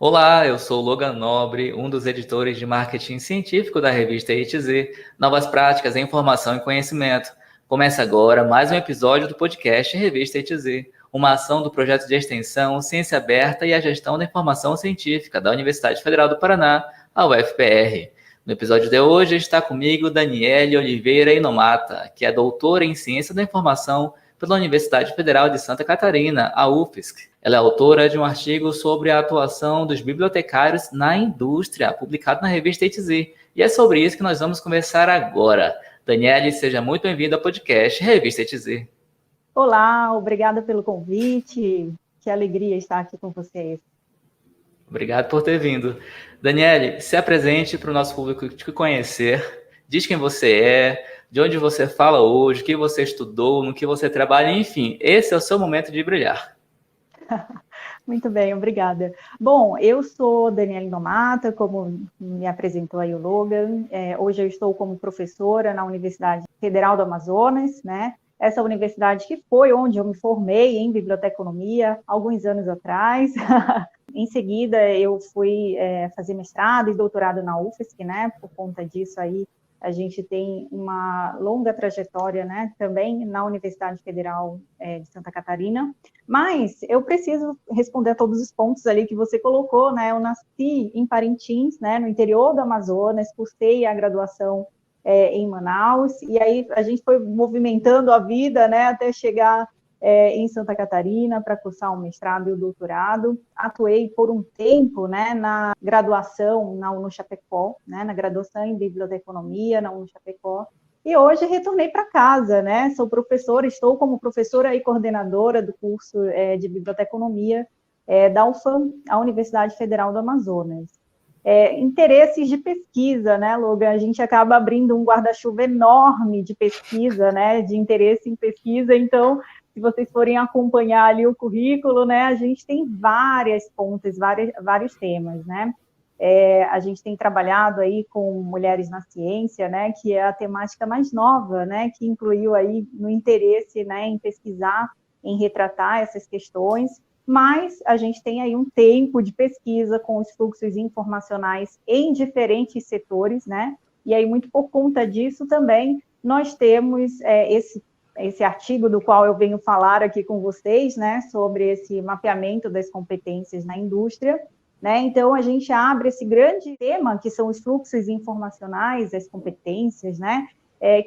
Olá, eu sou Logan Nobre, um dos editores de marketing científico da revista ITZ, Novas Práticas em Informação e Conhecimento. Começa agora mais um episódio do podcast Revista ITZ, uma ação do projeto de extensão Ciência Aberta e a Gestão da Informação Científica da Universidade Federal do Paraná, a UFPR. No episódio de hoje está comigo Daniele Oliveira Inomata, que é doutora em Ciência da Informação pela Universidade Federal de Santa Catarina, a UFSC. Ela é autora de um artigo sobre a atuação dos bibliotecários na indústria, publicado na revista ITZ. E é sobre isso que nós vamos conversar agora. Daniele, seja muito bem-vinda ao podcast Revista ITZ. Olá, obrigada pelo convite. Que alegria estar aqui com vocês. Obrigado por ter vindo. Daniele, se apresente para o nosso público te conhecer. Diz quem você é, de onde você fala hoje, o que você estudou, no que você trabalha, enfim, esse é o seu momento de brilhar. Muito bem, obrigada. Bom, eu sou Daniele Inomata, como me apresentou aí o Logan. Hoje eu estou como professora na Universidade Federal do Amazonas, né? Essa universidade que foi onde eu me formei em biblioteconomia alguns anos atrás. Em seguida, eu fui fazer mestrado e doutorado na UFSC, né? Por conta disso aí, a gente tem uma longa trajetória, né, também na Universidade Federal de Santa Catarina, mas eu preciso responder a todos os pontos ali que você colocou, né, eu nasci em Parintins, né, no interior do Amazonas, cursei a graduação em Manaus, e aí a gente foi movimentando a vida, né, até chegar em Santa Catarina para cursar o mestrado e o doutorado. Atuei por um tempo, né, na graduação na UNO-Chapecó, né, na graduação em biblioteconomia na UNO-Chapecó, e hoje retornei para casa, né, sou professora, estou como professora e coordenadora do curso de biblioteconomia da UFAM, a Universidade Federal do Amazonas. Interesses de pesquisa, né, Logan? A gente acaba abrindo um guarda-chuva enorme de pesquisa, né, de interesse em pesquisa, então se vocês forem acompanhar ali o currículo, né, a gente tem várias pontas, vários temas, né? A gente tem trabalhado aí com mulheres na ciência, né, que é a temática mais nova, né, que incluiu aí no interesse, né, em pesquisar, em retratar essas questões, mas a gente tem aí um tempo de pesquisa com os fluxos informacionais em diferentes setores, né, e aí muito por conta disso também nós temos esse artigo do qual eu venho falar aqui com vocês, né, sobre esse mapeamento das competências na indústria, né, então a gente abre esse grande tema, que são os fluxos informacionais, as competências, né,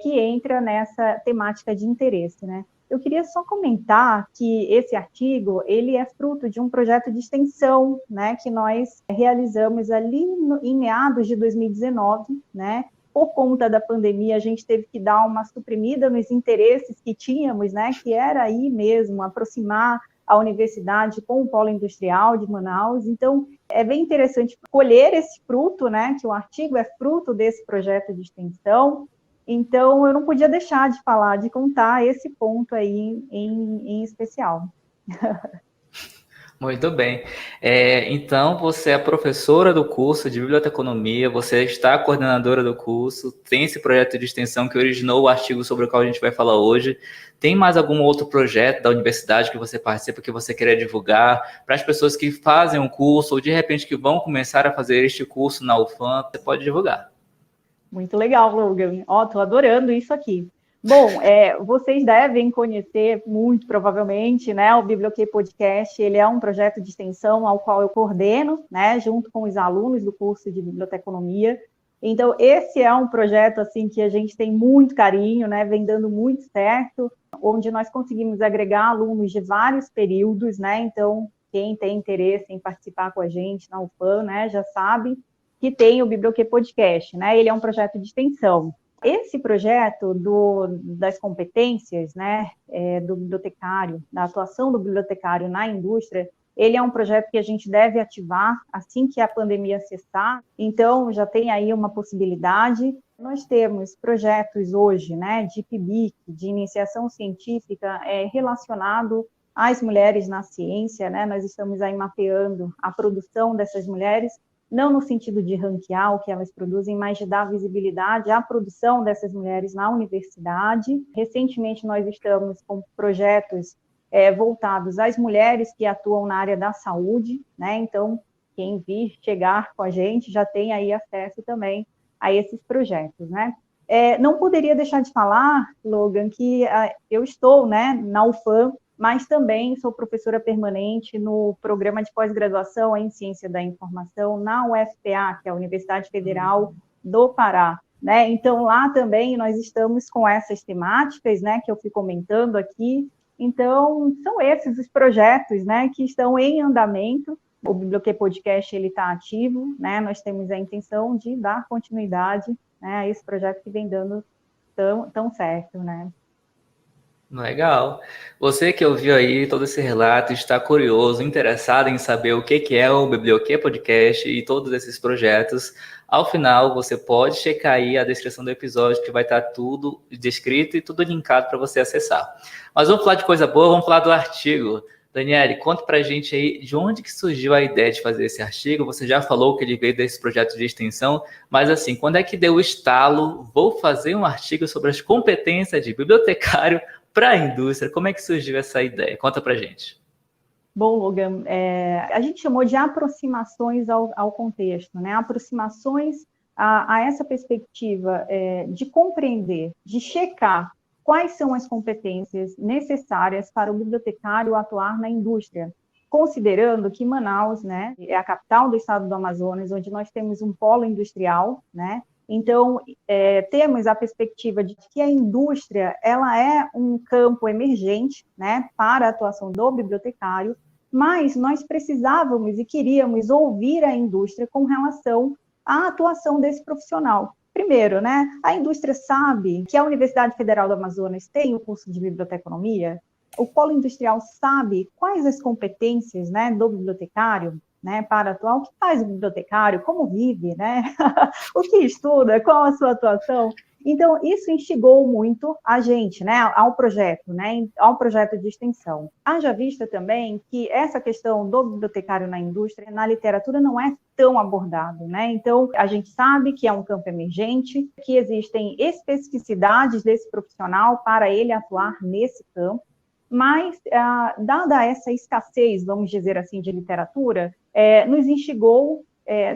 que entra nessa temática de interesse, né. Eu queria só comentar que esse artigo, ele é fruto de um projeto de extensão, né, que nós realizamos ali em meados de 2019, né, por conta da pandemia, a gente teve que dar uma suprimida nos interesses que tínhamos, né, que era aí mesmo, aproximar a universidade com o polo industrial de Manaus. Então, é bem interessante colher esse fruto, né, que o artigo é fruto desse projeto de extensão. Então, eu não podia deixar de falar, de contar esse ponto aí em especial. Muito bem. Então, você é professora do curso de biblioteconomia, você está coordenadora do curso, tem esse projeto de extensão que originou o artigo sobre o qual a gente vai falar hoje. Tem mais algum outro projeto da universidade que você participa, que você queira divulgar para as pessoas que fazem um curso ou de repente que vão começar a fazer este curso na UFAM? Você pode divulgar. Muito legal, Logan. Estou adorando isso aqui. Bom, vocês devem conhecer muito provavelmente, né, o Biblioquê Podcast. Ele é um projeto de extensão ao qual eu coordeno, né, junto com os alunos do curso de biblioteconomia. Então, esse é um projeto assim que a gente tem muito carinho, né, vem dando muito certo, onde nós conseguimos agregar alunos de vários períodos, né. Então, quem tem interesse em participar com a gente na UFAM, né, já sabe que tem o Biblioquê Podcast, né? Ele é um projeto de extensão. Esse projeto das competências, né, do bibliotecário, da atuação do bibliotecário na indústria, ele é um projeto que a gente deve ativar assim que a pandemia cessar. Então, já tem aí uma possibilidade. Nós temos projetos hoje, né, de PIBIC, de iniciação científica, relacionado às mulheres na ciência, né? Nós estamos aí mapeando a produção dessas mulheres, não no sentido de ranquear o que elas produzem, mas de dar visibilidade à produção dessas mulheres na universidade. Recentemente, nós estamos com projetos voltados às mulheres que atuam na área da saúde, né? Então, quem vir chegar com a gente já tem aí acesso também a esses projetos, né? Não poderia deixar de falar, Logan, que eu estou, né, na UFAM, mas também sou professora permanente no programa de pós-graduação em Ciência da Informação na UFPA, que é a Universidade Federal do Pará, né? Então, lá também nós estamos com essas temáticas, né, que eu fui comentando aqui. Então, são esses os projetos, né, que estão em andamento. O Biblioquê Podcast está ativo, né? Nós temos a intenção de dar continuidade, né, a esse projeto que vem dando tão certo, né? Legal. Você que ouviu aí todo esse relato, está curioso, interessado em saber o que é o Biblioquê Podcast e todos esses projetos, ao final você pode checar aí a descrição do episódio, que vai estar tudo descrito e tudo linkado para você acessar. Mas vamos falar de coisa boa, vamos falar do artigo. Daniele, conta pra gente aí de onde que surgiu a ideia de fazer esse artigo. Você já falou que ele veio desse projeto de extensão, mas assim, quando é que deu o estalo? Vou fazer um artigo sobre as competências de bibliotecário para a indústria. Como é que surgiu essa ideia? Conta pra gente. Bom, Logan, a gente chamou de aproximações ao contexto, né? Aproximações a essa perspectiva de compreender, de checar quais são as competências necessárias para o bibliotecário atuar na indústria, considerando que Manaus, né, é a capital do estado do Amazonas, onde nós temos um polo industrial, né? Então, temos a perspectiva de que a indústria ela é um campo emergente, né, para a atuação do bibliotecário, mas nós precisávamos e queríamos ouvir a indústria com relação à atuação desse profissional. Primeiro, né, a indústria sabe que a Universidade Federal do Amazonas tem o curso de biblioteconomia, o polo industrial sabe quais as competências, né, do bibliotecário, né, para atuar, o que faz o bibliotecário, como vive, né, o que estuda, qual a sua atuação. Então, isso instigou muito a gente, né, ao projeto de extensão. Haja vista também que essa questão do bibliotecário na indústria, na literatura, não é tão abordado, né? Então, a gente sabe que é um campo emergente, que existem especificidades desse profissional para ele atuar nesse campo, mas, dada essa escassez, vamos dizer assim, de literatura, nos instigou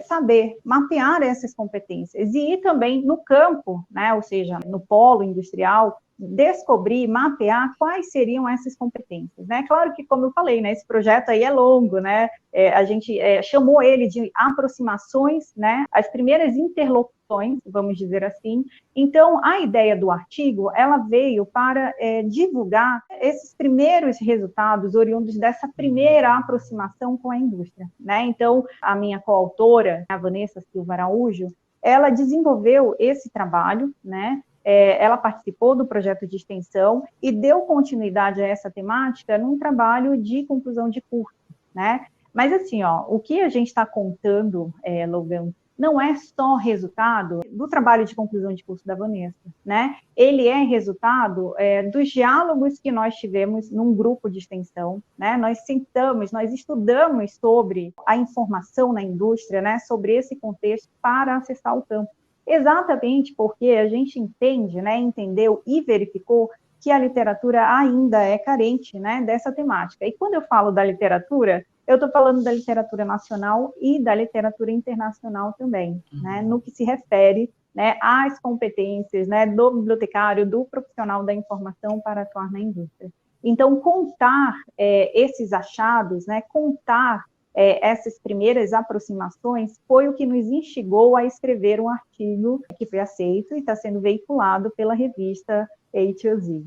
saber mapear essas competências e ir também no campo, né, ou seja, no polo industrial, descobrir, mapear quais seriam essas competências, né? Claro que, como eu falei, né, esse projeto aí é longo, né? A gente chamou ele de aproximações, né? As primeiras interlocuções, vamos dizer assim. Então, a ideia do artigo, ela veio para divulgar esses primeiros resultados oriundos dessa primeira aproximação com a indústria, né? Então, a minha coautora, a Vanessa Silva Araújo, ela desenvolveu esse trabalho, né? Ela participou do projeto de extensão e deu continuidade a essa temática num trabalho de conclusão de curso, né? Mas assim, o que a gente está contando, Logan, não é só resultado do trabalho de conclusão de curso da Vanessa, né? Ele é resultado dos diálogos que nós tivemos num grupo de extensão, né? Nós sentamos, nós estudamos sobre a informação na indústria, né? Sobre esse contexto para acessar o campo. Exatamente porque a gente entende, né, entendeu e verificou que a literatura ainda é carente, né, dessa temática. E quando eu falo da literatura, eu estou falando da literatura nacional e da literatura internacional também, né, no que se refere, né, às competências, né, do bibliotecário, do profissional da informação para atuar na indústria. Então, contar esses achados, né, contar essas primeiras aproximações foi o que nos instigou a escrever um artigo que foi aceito e está sendo veiculado pela revista A2Z.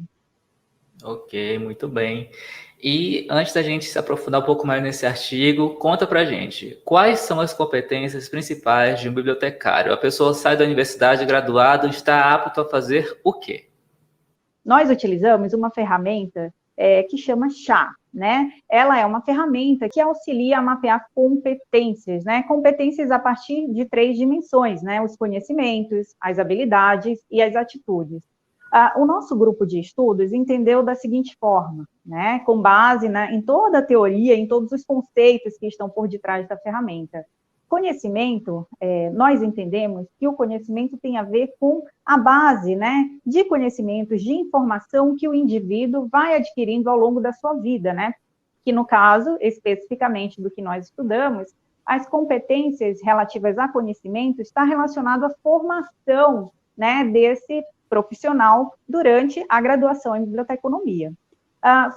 Ok, muito bem. E antes da gente se aprofundar um pouco mais nesse artigo, conta pra gente, quais são as competências principais de um bibliotecário? A pessoa sai da universidade graduado, está apto a fazer o quê? Nós utilizamos uma ferramenta que chama CHA, né? Ela é uma ferramenta que auxilia a mapear competências, né? Competências a partir de 3 dimensões, né? Os conhecimentos, as habilidades e as atitudes. O nosso grupo de estudos entendeu da seguinte forma, né? Com base em toda a teoria, em todos os conceitos que estão por detrás da ferramenta. Conhecimento, nós entendemos que o conhecimento tem a ver com a base, né, de conhecimentos, de informação que o indivíduo vai adquirindo ao longo da sua vida, né? Que no caso, especificamente do que nós estudamos, as competências relativas a conhecimento está relacionado à formação, né, desse profissional durante a graduação em biblioteconomia.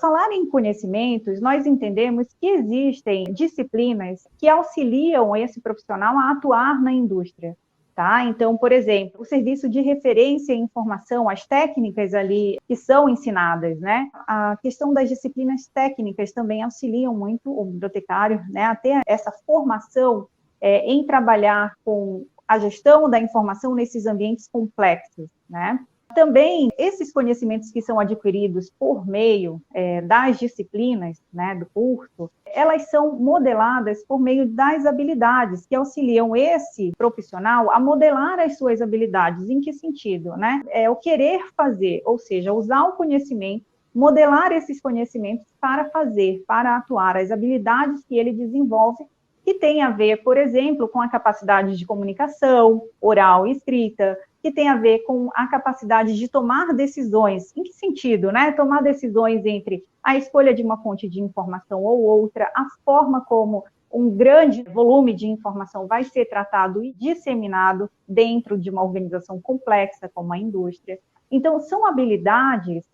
Falar em conhecimentos, nós entendemos que existem disciplinas que auxiliam esse profissional a atuar na indústria. Tá? Então, por exemplo, o serviço de referência e informação, as técnicas ali que são ensinadas, né? A questão das disciplinas técnicas também auxiliam muito o bibliotecário, né, a ter essa formação em trabalhar com a gestão da informação nesses ambientes complexos, né? Também, esses conhecimentos que são adquiridos por meio das disciplinas, né, do curso, elas são modeladas por meio das habilidades que auxiliam esse profissional a modelar as suas habilidades. Em que sentido? Né? É o querer fazer, ou seja, usar o conhecimento, modelar esses conhecimentos para fazer, para atuar, as habilidades que ele desenvolve, que tem a ver, por exemplo, com a capacidade de comunicação, oral e escrita, que tem a ver com a capacidade de tomar decisões. Em que sentido, né? Tomar decisões entre a escolha de uma fonte de informação ou outra, a forma como um grande volume de informação vai ser tratado e disseminado dentro de uma organização complexa como a indústria. Então, são habilidades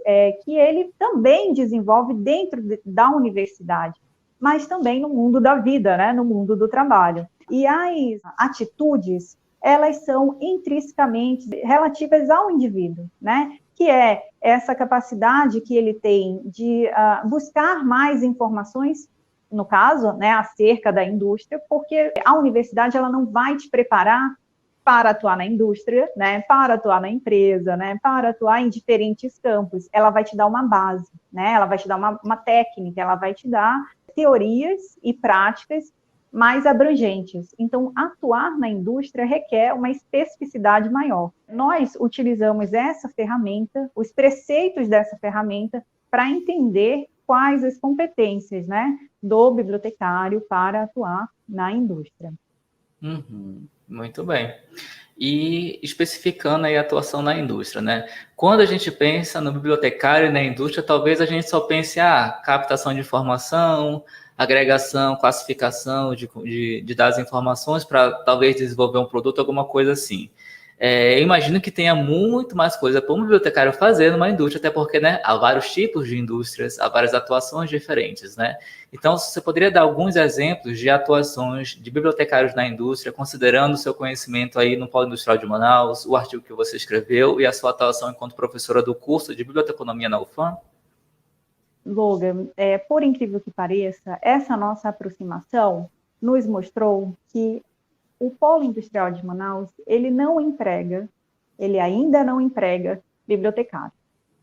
que ele também desenvolve dentro da universidade, mas também no mundo da vida, né? No mundo do trabalho. E as atitudes, elas são intrinsecamente relativas ao indivíduo, né? Que é essa capacidade que ele tem de buscar mais informações, no caso, né, acerca da indústria, porque a universidade ela não vai te preparar para atuar na indústria, né, para atuar na empresa, né, para atuar em diferentes campos. Ela vai te dar uma base, né? Ela vai te dar uma técnica, ela vai te dar teorias e práticas mais abrangentes. Então, atuar na indústria requer uma especificidade maior. Nós utilizamos essa ferramenta, os preceitos dessa ferramenta, para entender quais as competências, né, do bibliotecário para atuar na indústria. Muito bem. E especificando aí a atuação na indústria, né? Quando a gente pensa no bibliotecário e na indústria, talvez a gente só pense captação de informação, agregação, classificação de dados e informações para talvez desenvolver um produto, alguma coisa assim. Eu imagino que tenha muito mais coisa para um bibliotecário fazer numa indústria, até porque, né, há vários tipos de indústrias, há várias atuações diferentes, né? Então, você poderia dar alguns exemplos de atuações de bibliotecários na indústria, considerando o seu conhecimento aí no Polo Industrial de Manaus, o artigo que você escreveu e a sua atuação enquanto professora do curso de Biblioteconomia na UFAM? Logan, por incrível que pareça, essa nossa aproximação nos mostrou que o Polo Industrial de Manaus, ele ainda não emprega bibliotecário,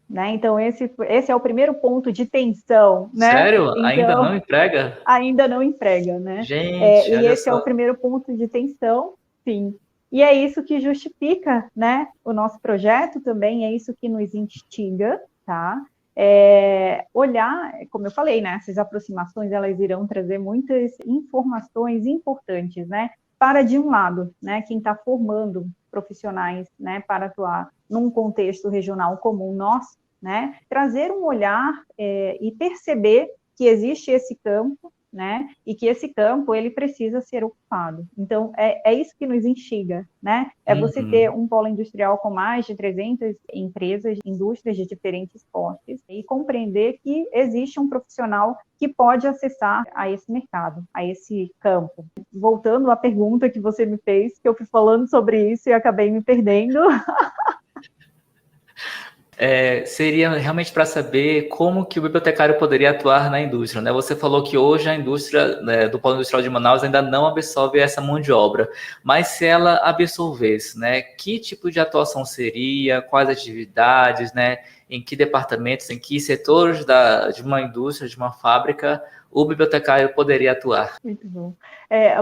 né? Então, esse é o primeiro ponto de tensão, né? Sério? Então, ainda não emprega? Ainda não emprega, né? Gente, e olha esse só. é o primeiro ponto de tensão, sim. E é isso que justifica, né, o nosso projeto também, é isso que nos instiga, tá? Olhar, como eu falei, né, essas aproximações, elas irão trazer muitas informações importantes, né, para, de um lado, né, quem está formando profissionais, né, para atuar num contexto regional como o nosso, né, trazer um olhar e perceber que existe esse campo, né, e que esse campo, ele precisa ser ocupado. Então, é isso que nos instiga, né, você ter um polo industrial com mais de 300 empresas, indústrias de diferentes portes, e compreender que existe um profissional que pode acessar a esse mercado, a esse campo. Voltando à pergunta que você me fez, que eu fui falando sobre isso e acabei me perdendo. Seria realmente para saber como que o bibliotecário poderia atuar na indústria, né? Você falou que hoje a indústria, né, do Polo Industrial de Manaus ainda não absorve essa mão de obra, mas se ela absorvesse, né, que tipo de atuação seria, quais atividades, né, em que departamentos, em que setores de uma indústria, de uma fábrica, o bibliotecário poderia atuar? Muito bom.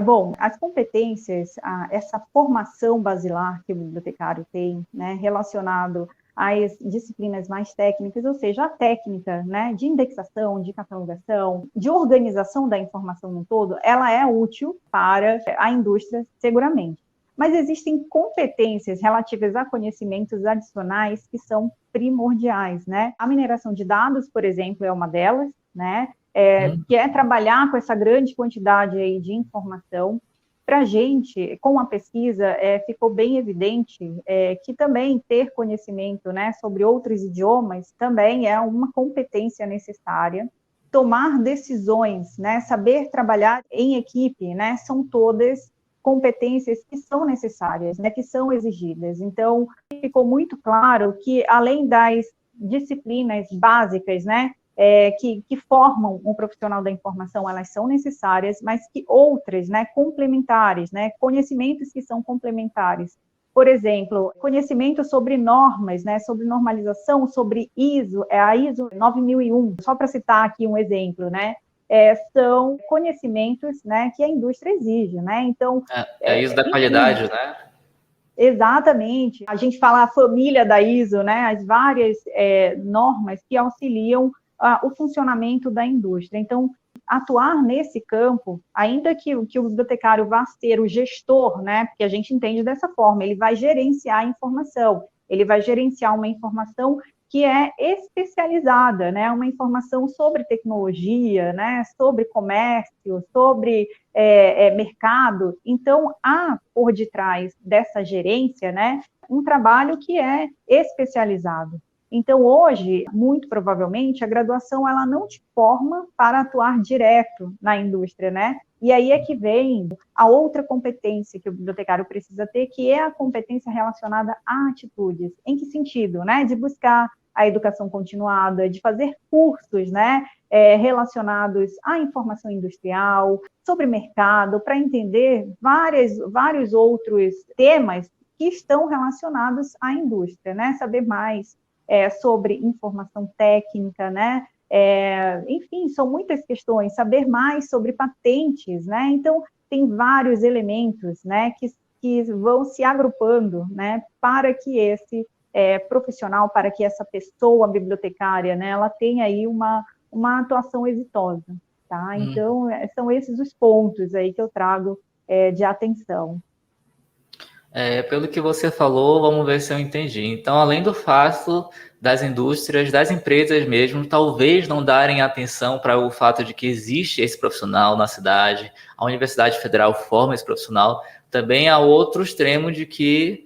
Bom, as competências, essa formação basilar que o bibliotecário tem, né, relacionado às disciplinas mais técnicas, ou seja, a técnica, né, de indexação, de catalogação, de organização da informação no todo, ela é útil para a indústria, seguramente. Mas existem competências relativas a conhecimentos adicionais que são primordiais, né? A mineração de dados, por exemplo, é uma delas, né? que é trabalhar com essa grande quantidade aí de informação. Para a gente, com a pesquisa, ficou bem evidente que também ter conhecimento, né, sobre outros idiomas também é uma competência necessária. Tomar decisões, né, saber trabalhar em equipe, né, são todas competências que são necessárias, né, que são exigidas. Então, ficou muito claro que, além das disciplinas básicas, né, que formam um profissional da informação, elas são necessárias, mas que outras, né, complementares, né, conhecimentos que são complementares. Por exemplo, conhecimento sobre normas, né, sobre normalização, sobre ISO, a ISO 9001, só para citar aqui um exemplo, né, são conhecimentos, né, que a indústria exige, né, então... É isso da qualidade, né? Exatamente. A gente fala a família da ISO, né, as várias normas que auxiliam o funcionamento da indústria. Então, atuar nesse campo, ainda que o bibliotecário vá ser o gestor, né, porque a gente entende dessa forma, ele vai gerenciar a informação, ele vai gerenciar uma informação que é especializada, né, uma informação sobre tecnologia, né, sobre comércio, sobre mercado. Então, há por detrás dessa gerência, né, um trabalho que é especializado. Então, hoje, muito provavelmente, a graduação ela não te forma para atuar direto na indústria, né? E aí é que vem a outra competência que o bibliotecário precisa ter, que é a competência relacionada a atitudes. Em que sentido, né? De buscar a educação continuada, de fazer cursos, né? Relacionados à informação industrial, sobre mercado, para entender vários outros temas que estão relacionados à indústria, né? Saber mais sobre informação técnica, né? Enfim, são muitas questões, saber mais sobre patentes, né? Então, tem vários elementos, né, que vão se agrupando, né, para que esse profissional, para que essa pessoa bibliotecária, né, ela tenha aí uma atuação exitosa, tá? Então, são esses os pontos aí que eu trago de atenção. Pelo que você falou, vamos ver se eu entendi. Então, além do fato das indústrias, das empresas mesmo, talvez não darem atenção para o fato de que existe esse profissional na cidade, a Universidade Federal forma esse profissional, também há outro extremo de que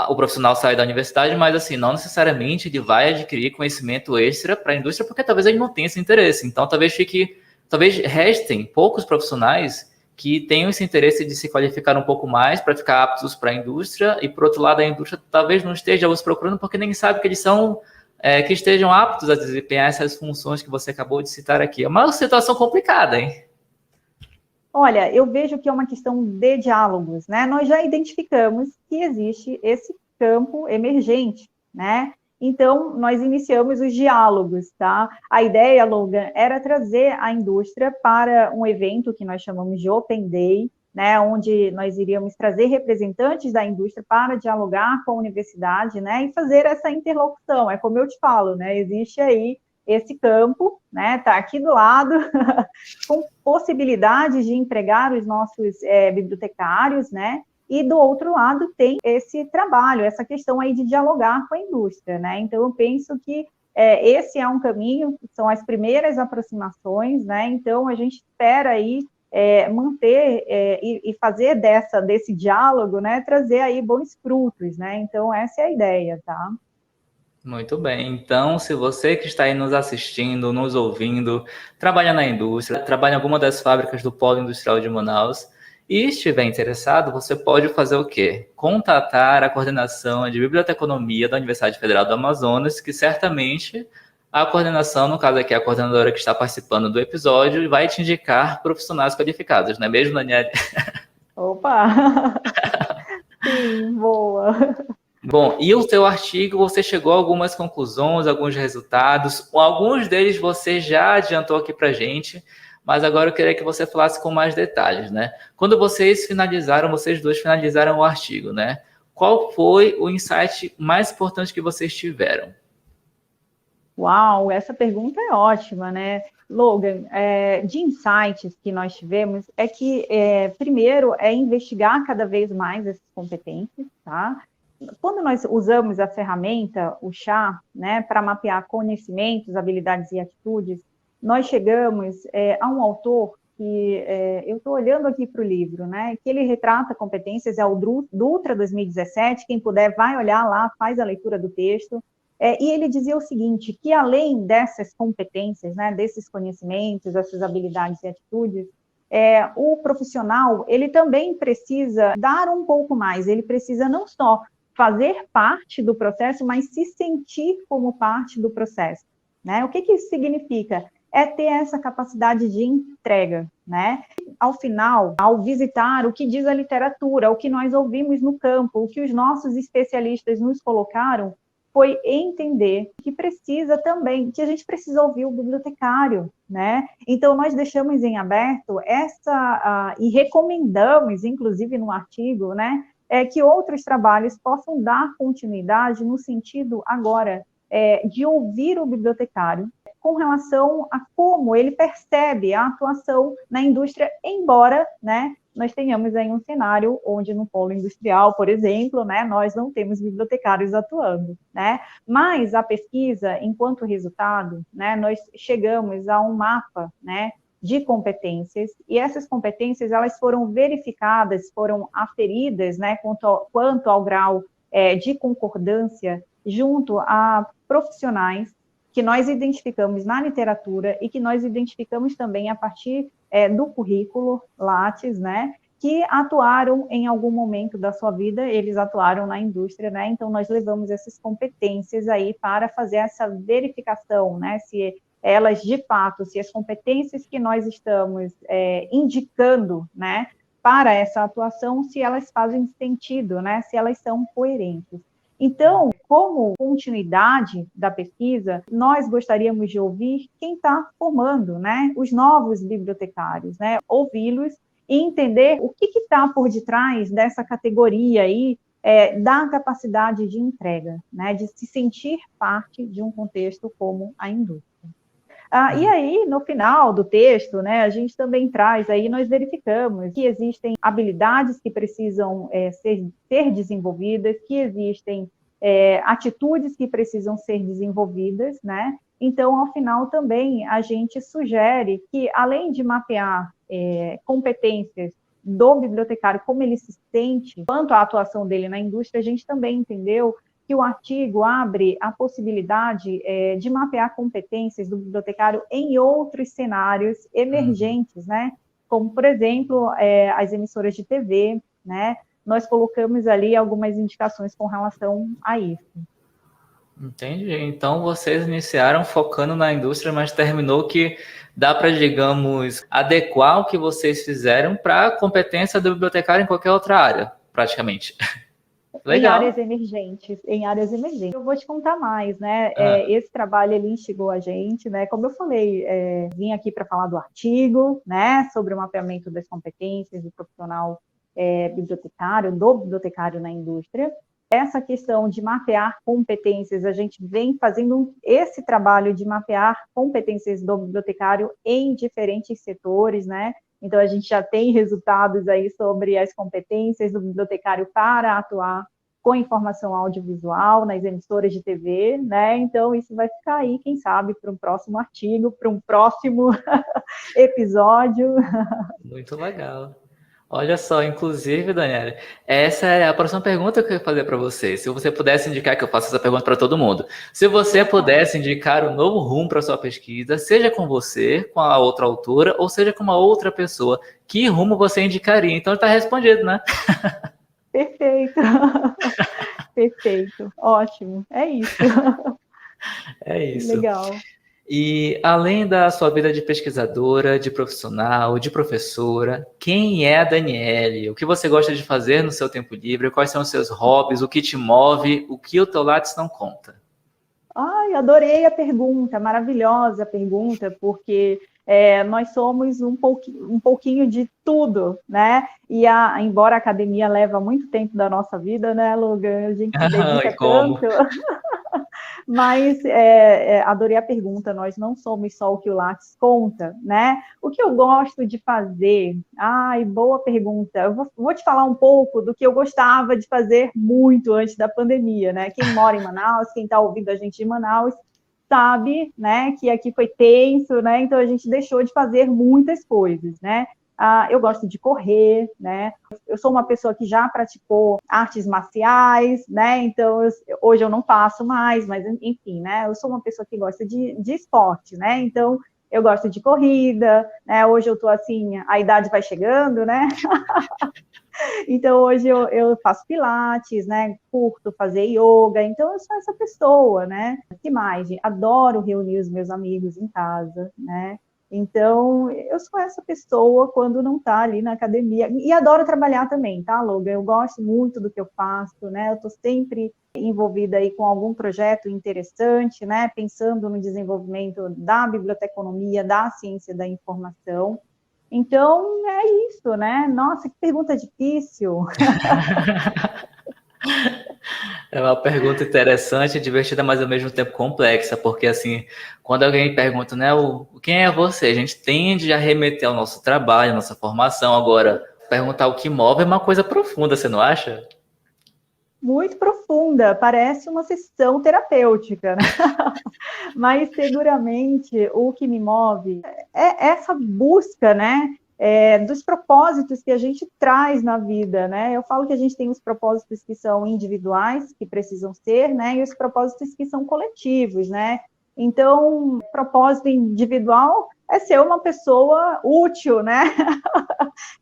o profissional sai da universidade, mas assim, não necessariamente ele vai adquirir conhecimento extra para a indústria, porque talvez ele não tenha esse interesse. Então, talvez restem poucos profissionais que tenham esse interesse de se qualificar um pouco mais para ficar aptos para a indústria, e por outro lado a indústria talvez não esteja os procurando porque nem sabe que eles são, que estejam aptos a desempenhar essas funções que você acabou de citar aqui. É uma situação complicada, hein? Olha, eu vejo que é uma questão de diálogos, né? Nós já identificamos que existe esse campo emergente, né? Então, nós iniciamos os diálogos, tá? A ideia, Logan, era trazer a indústria para um evento que nós chamamos de Open Day, né? Onde nós iríamos trazer representantes da indústria para dialogar com a universidade, né? E fazer essa interlocução. É como eu te falo, né? Existe aí esse campo, né? Tá aqui do lado, com possibilidade de empregar os nossos bibliotecários, né? E do outro lado tem esse trabalho, essa questão aí de dialogar com a indústria, né? Então eu penso que esse é um caminho, são as primeiras aproximações, né? Então a gente espera aí manter e fazer desse diálogo, né? Trazer aí bons frutos, né? Então essa é a ideia, tá? Muito bem. Então, se você que está aí nos assistindo, nos ouvindo, trabalha na indústria, trabalha em alguma das fábricas do Polo Industrial de Manaus e estiver interessado, você pode fazer o quê? Contatar a coordenação de biblioteconomia da Universidade Federal do Amazonas, que certamente a coordenação, no caso aqui a coordenadora que está participando do episódio, vai te indicar profissionais qualificados, não é mesmo, Daniela? Opa! Sim, boa! Bom, e o seu artigo, você chegou a algumas conclusões, alguns resultados, alguns deles você já adiantou aqui para a gente, mas agora eu queria que você falasse com mais detalhes, né? Quando vocês dois finalizaram o artigo, né? Qual foi o insight mais importante que vocês tiveram? Uau, essa pergunta é ótima, né? Logan, de insights que nós tivemos é que, primeiro, é investigar cada vez mais essas competências, tá? Quando nós usamos a ferramenta, o chá, né, para mapear conhecimentos, habilidades e atitudes, nós chegamos a um autor que eu estou olhando aqui para o livro, né, que ele retrata competências, é o Dutra 2017, quem puder vai olhar lá, faz a leitura do texto, e ele dizia o seguinte, que além dessas competências, né, desses conhecimentos, dessas habilidades e atitudes, o profissional, ele também precisa dar um pouco mais, ele precisa não só fazer parte do processo, mas se sentir como parte do processo, né? O que isso significa? É ter essa capacidade de entrega, né? Ao final, ao visitar o que diz a literatura, o que nós ouvimos no campo, o que os nossos especialistas nos colocaram, foi entender que precisa também, que a gente precisa ouvir o bibliotecário, né? Então, nós deixamos em aberto e recomendamos, inclusive no artigo, né, que outros trabalhos possam dar continuidade no sentido, agora, de ouvir o bibliotecário com relação a como ele percebe a atuação na indústria, embora, né, nós tenhamos aí um cenário onde no polo industrial, por exemplo, né, nós não temos bibliotecários atuando, né, mas a pesquisa, enquanto resultado, né, nós chegamos a um mapa, né, de competências, e essas competências, elas foram verificadas, foram aferidas, né, quanto ao grau de concordância junto a profissionais que nós identificamos na literatura e que nós identificamos também a partir do currículo Lattes, né, que atuaram em algum momento da sua vida, eles atuaram na indústria, né, então nós levamos essas competências aí para fazer essa verificação, né, se elas, de fato, se as competências que nós estamos indicando, né, para essa atuação, se elas fazem sentido, né, se elas são coerentes. Então, como continuidade da pesquisa, nós gostaríamos de ouvir quem está formando, né, os novos bibliotecários, né, ouvi-los e entender o que está por detrás dessa categoria aí, da capacidade de entrega, né, de se sentir parte de um contexto como a indústria. E aí, no final do texto, né, a gente também traz, aí nós verificamos que existem habilidades que precisam ser desenvolvidas, que existem atitudes que precisam ser desenvolvidas, né? Então, ao final, também a gente sugere que, além de mapear competências do bibliotecário, como ele se sente, quanto à atuação dele na indústria, a gente também entendeu que o artigo abre a possibilidade de mapear competências do bibliotecário em outros cenários emergentes, né? Como, por exemplo, as emissoras de TV, né? Nós colocamos ali algumas indicações com relação a isso. Entendi. Então, vocês iniciaram focando na indústria, mas terminou que dá para, digamos, adequar o que vocês fizeram para a competência do bibliotecário em qualquer outra área, praticamente. Legal. Em áreas emergentes. Eu vou te contar mais, né? Esse trabalho, ele instigou a gente, né? Como eu falei, vim aqui para falar do artigo, né? Sobre o mapeamento das competências do profissional do bibliotecário na indústria. Essa questão de mapear competências, a gente vem fazendo esse trabalho de mapear competências do bibliotecário em diferentes setores, né? Então, a gente já tem resultados aí sobre as competências do bibliotecário para atuar com informação audiovisual nas emissoras de TV, né? Então, isso vai ficar aí, quem sabe, para um próximo artigo, para um próximo episódio. Muito legal. Olha só, inclusive, Daniela, essa é a próxima pergunta que eu ia fazer para você. Se você pudesse indicar, que eu faço essa pergunta para todo mundo, se você pudesse indicar um novo rumo para sua pesquisa, seja com você, com a outra autora, ou seja com uma outra pessoa, que rumo você indicaria? Então está respondido, né? Perfeito. Perfeito. Ótimo. É isso. É isso. Legal. E além da sua vida de pesquisadora, de profissional, de professora, quem é a Daniele? O que você gosta de fazer no seu tempo livre? Quais são os seus hobbies? O que te move? O que o teu Lattes não conta? Ai, adorei a pergunta, maravilhosa pergunta, porque nós somos um pouquinho de tudo, né? E embora a academia leva muito tempo da nossa vida, né, Logan? A gente se dedica tanto. Mas adorei a pergunta, nós não somos só o que o Lattes conta, né? O que eu gosto de fazer? Ai, boa pergunta. Eu vou te falar um pouco do que eu gostava de fazer muito antes da pandemia, né? Quem mora em Manaus, quem está ouvindo a gente de Manaus, sabe, né, que aqui foi tenso, né, então a gente deixou de fazer muitas coisas, né. Eu gosto de correr, né, eu sou uma pessoa que já praticou artes marciais, né, então hoje eu não faço mais, mas enfim, né, eu sou uma pessoa que gosta de esporte, né, então eu gosto de corrida, né, hoje eu tô assim, a idade vai chegando, né, então hoje eu faço pilates, né, curto fazer yoga, então eu sou essa pessoa, né, que mais? Adoro reunir os meus amigos em casa, né, então eu sou essa pessoa quando não tá ali na academia, e adoro trabalhar também, tá, Logan? Eu gosto muito do que eu faço, né, eu tô sempre envolvida aí com algum projeto interessante, né, pensando no desenvolvimento da biblioteconomia, da ciência da informação. Então, é isso, né? Nossa, que pergunta difícil. É uma pergunta interessante, divertida, mas ao mesmo tempo complexa, porque assim, quando alguém pergunta, né, quem é você? A gente tende a remeter ao nosso trabalho, à nossa formação. Agora, perguntar o que move é uma coisa profunda, você não acha? Muito profunda, parece uma sessão terapêutica, né? Mas seguramente o que me move é essa busca, né? Dos propósitos que a gente traz na vida, né? Eu falo que a gente tem os propósitos que são individuais, que precisam ser, né? E os propósitos que são coletivos, né? Então, propósito individual é ser uma pessoa útil, né?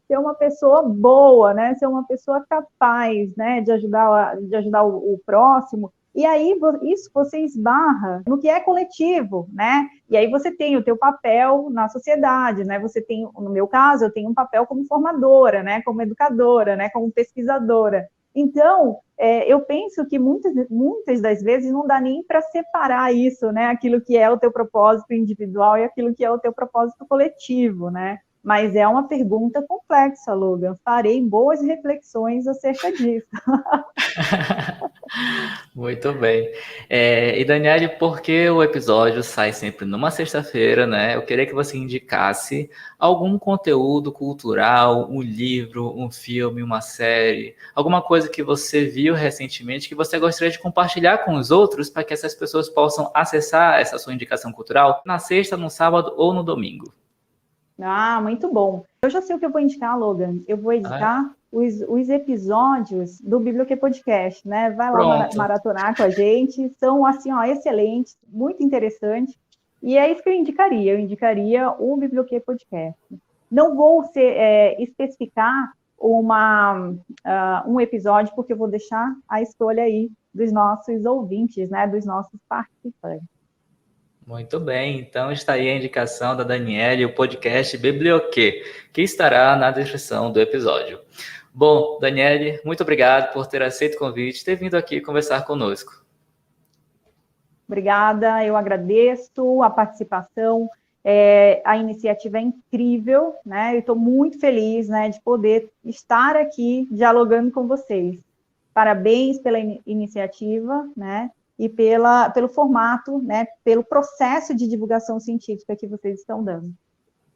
Ser uma pessoa boa, né? Ser uma pessoa capaz, né? De ajudar o próximo. E aí, isso você esbarra no que é coletivo, né? E aí você tem o teu papel na sociedade, né? Você tem, no meu caso, eu tenho um papel como formadora, né? Como educadora, né? Como pesquisadora. Então, eu penso que muitas das vezes não dá nem para separar isso, né? Aquilo que é o teu propósito individual e aquilo que é o teu propósito coletivo, né? Mas é uma pergunta complexa, Logan. Farei boas reflexões acerca disso. Muito bem. E Daniele, porque o episódio sai sempre numa sexta-feira, né? Eu queria que você indicasse algum conteúdo cultural, um livro, um filme, uma série, alguma coisa que você viu recentemente que você gostaria de compartilhar com os outros para que essas pessoas possam acessar essa sua indicação cultural na sexta, no sábado ou no domingo. Muito bom. Eu já sei o que eu vou indicar, Logan. Eu vou Ah, indicar os episódios do Biblioquê Podcast, né? Vai lá pronto. maratonar com a gente. São, assim, ó, excelentes, muito interessantes. E é isso que eu indicaria. Eu indicaria o Biblioquê Podcast. Não vou especificar um episódio, porque eu vou deixar a escolha aí dos nossos ouvintes, né? Dos nossos participantes. Muito bem, então está aí a indicação da Daniele, o podcast Biblioquê, que estará na descrição do episódio. Bom, Daniele, muito obrigado por ter aceito o convite e ter vindo aqui conversar conosco. Obrigada, eu agradeço a participação. A iniciativa é incrível, né? Eu estou muito feliz, né, de poder estar aqui dialogando com vocês. Parabéns pela iniciativa, né? E pelo formato, né? Pelo processo de divulgação científica que vocês estão dando.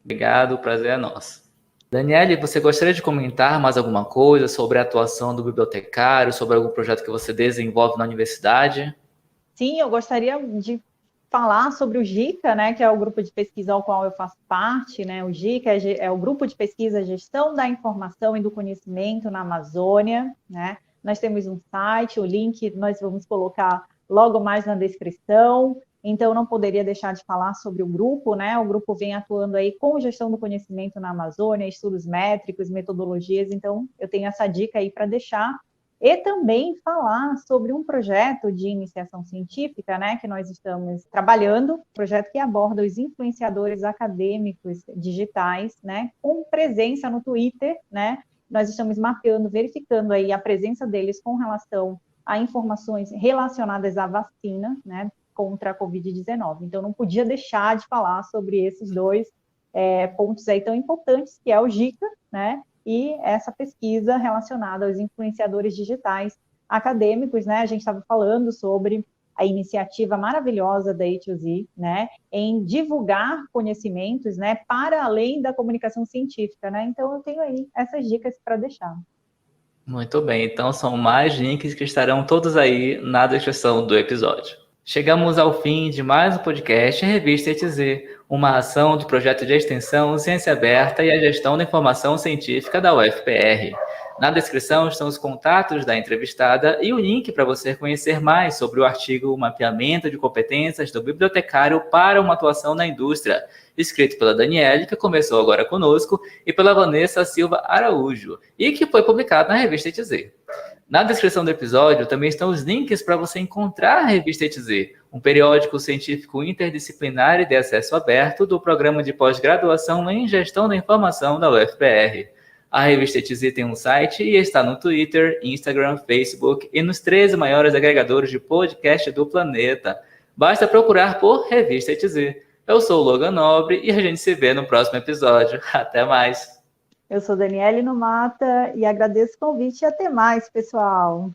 Obrigado, o prazer é nosso. Daniele, você gostaria de comentar mais alguma coisa sobre a atuação do bibliotecário, sobre algum projeto que você desenvolve na universidade? Sim, eu gostaria de falar sobre o GICA, né, que é o grupo de pesquisa ao qual eu faço parte, né? O GICA é o grupo de pesquisa Gestão da Informação e do Conhecimento na Amazônia, né? Nós temos um site, o link nós vamos colocar logo mais na descrição. Então, não poderia deixar de falar sobre o grupo, né? O grupo vem atuando aí com gestão do conhecimento na Amazônia, estudos métricos, metodologias. Então, eu tenho essa dica aí para deixar. E também falar sobre um projeto de iniciação científica, né, que nós estamos trabalhando, um projeto que aborda os influenciadores acadêmicos digitais, né, com presença no Twitter, né, nós estamos mapeando, verificando aí a presença deles com relação a informações relacionadas à vacina, né, contra a Covid-19. Então, não podia deixar de falar sobre esses dois pontos aí tão importantes, que é o GICA, né, e essa pesquisa relacionada aos influenciadores digitais acadêmicos, né? A gente estava falando sobre a iniciativa maravilhosa da A2Z, né? Em divulgar conhecimentos, né? Para além da comunicação científica, né? Então, eu tenho aí essas dicas para deixar. Muito bem, então são mais links que estarão todos aí na descrição do episódio. Chegamos ao fim de mais um podcast Revista ETZ, uma ação do projeto de extensão Ciência Aberta e a Gestão da Informação Científica da UFPR. Na descrição estão os contatos da entrevistada e o link para você conhecer mais sobre o artigo Mapeamento de Competências do Bibliotecário para uma Atuação na Indústria, escrito pela Daniele, que começou agora conosco, e pela Vanessa Silva Araújo, e que foi publicado na Revista ETZ. Na descrição do episódio também estão os links para você encontrar a Revista ETZ, um periódico científico interdisciplinar e de acesso aberto do Programa de Pós-Graduação em Gestão da Informação da UFPR. A Revista ETZ tem um site e está no Twitter, Instagram, Facebook e nos 13 maiores agregadores de podcast do planeta. Basta procurar por Revista ETZ. Eu sou o Logan Nobre e a gente se vê no próximo episódio. Até mais! Eu sou Daniele Numata e agradeço o convite e até mais, pessoal.